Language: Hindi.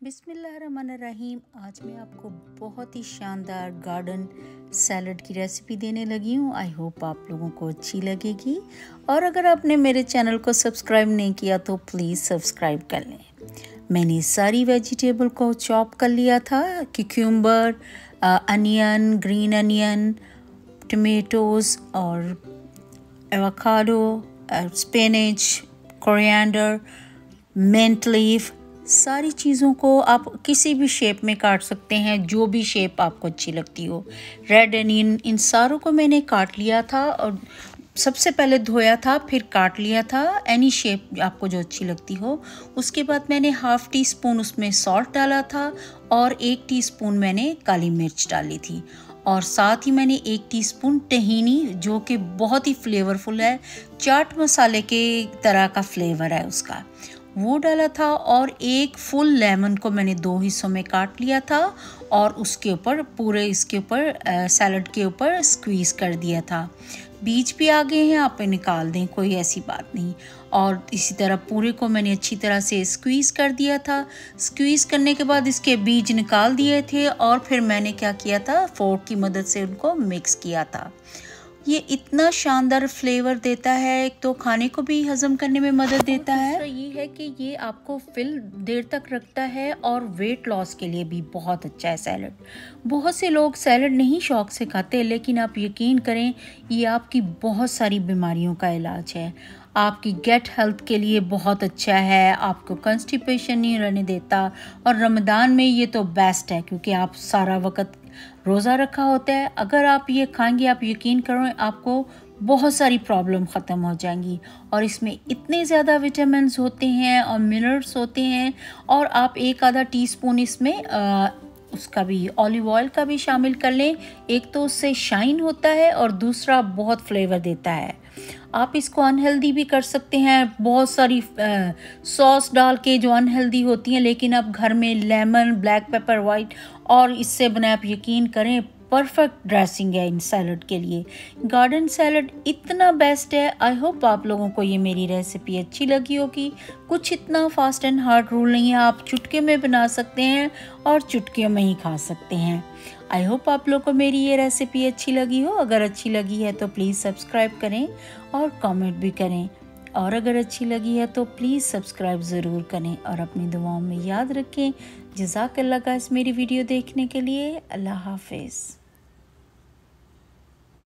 बिस्मिल्लाहिर्रहमानिर्रहीम। आज मैं आपको बहुत ही शानदार गार्डन सैलड की रेसिपी देने लगी हूँ। आई होप आप लोगों को अच्छी लगेगी। और अगर आपने मेरे चैनल को सब्सक्राइब नहीं किया तो प्लीज़ सब्सक्राइब कर लें। मैंने सारी वेजिटेबल को चॉप कर लिया था। Cucumber, onion, green onion, tomatoes और avocado, spinach, coriander, mint leaf, सारी चीज़ों को आप किसी भी शेप में काट सकते हैं, जो भी शेप आपको अच्छी लगती हो। रेड अनियन, इन सारों को मैंने काट लिया था और सबसे पहले धोया था, फिर काट लिया था। एनी शेप आपको जो अच्छी लगती हो। उसके बाद मैंने हाफ़ टी स्पून उसमें सॉल्ट डाला था और 1 टीस्पून मैंने काली मिर्च डाली थी और साथ ही मैंने 1 टीस्पून टहीनी, जो कि बहुत ही फ्लेवरफुल है, चाट मसाले के तरह का फ्लेवर है उसका, वो डाला था। और 1 फुल लेमन को मैंने 2 हिस्सों में काट लिया था और उसके ऊपर पूरे इसके ऊपर सैलड के ऊपर स्क्वीज़ कर दिया था। बीज भी आ गए हैं, आप निकाल दें, कोई ऐसी बात नहीं। और इसी तरह पूरे को मैंने अच्छी तरह से स्क्वीज़ कर दिया था। स्क्वीज़ करने के बाद इसके बीज निकाल दिए थे और फिर मैंने क्या किया था, फोर्क की मदद से उनको मिक्स किया था। ये इतना शानदार फ्लेवर देता है, एक तो खाने को भी हज़म करने में मदद देता है। दूसरा ये है कि ये आपको फिल देर तक रखता है और वेट लॉस के लिए भी बहुत अच्छा है सैलड। बहुत से लोग सैलड नहीं शौक से खाते, लेकिन आप यकीन करें ये आपकी बहुत सारी बीमारियों का इलाज है। आपकी गेट हेल्थ के लिए बहुत अच्छा है, आपको कंस्टिपेशन नहीं रहने देता। और रमज़ान में ये तो बेस्ट है क्योंकि आप सारा वक्त रोज़ा रखा होता है। अगर आप ये खाएंगे, आप यकीन करो, आपको बहुत सारी प्रॉब्लम ख़त्म हो जाएंगी। और इसमें इतने ज़्यादा विटामिन्स होते हैं और मिनरल्स होते हैं। और आप 1 आधा टीस्पून इसमें उसका भी ऑलिव ऑयल का भी शामिल कर लें। एक तो उससे शाइन होता है और दूसरा बहुत फ्लेवर देता है। आप इसको अनहेल्दी भी कर सकते हैं, बहुत सारी सॉस डाल के जो अनहेल्दी होती हैं, लेकिन आप घर में लेमन, ब्लैक पेपर, वाइट और इससे बनाए, आप यकीन करें परफेक्ट ड्रेसिंग है इन सैलड के लिए। गार्डन सैलड इतना बेस्ट है। आई होप आप लोगों को ये मेरी रेसिपी अच्छी लगी होगी। कुछ इतना फास्ट एंड हार्ड रूल नहीं है, आप चुटके में बना सकते हैं और चुटकियों में ही खा सकते हैं। आई होप आप लोगों को मेरी ये रेसिपी अच्छी लगी हो। अगर अच्छी लगी है तो प्लीज़ सब्सक्राइब करें और कमेंट भी करें। और अगर अच्छी लगी है तो प्लीज़ सब्सक्राइब ज़रूर करें और अपनी दुआओं में याद रखें। जज़ाकल्लाह गाइस मेरी वीडियो देखने के लिए। अल्लाह हाफ़िज़।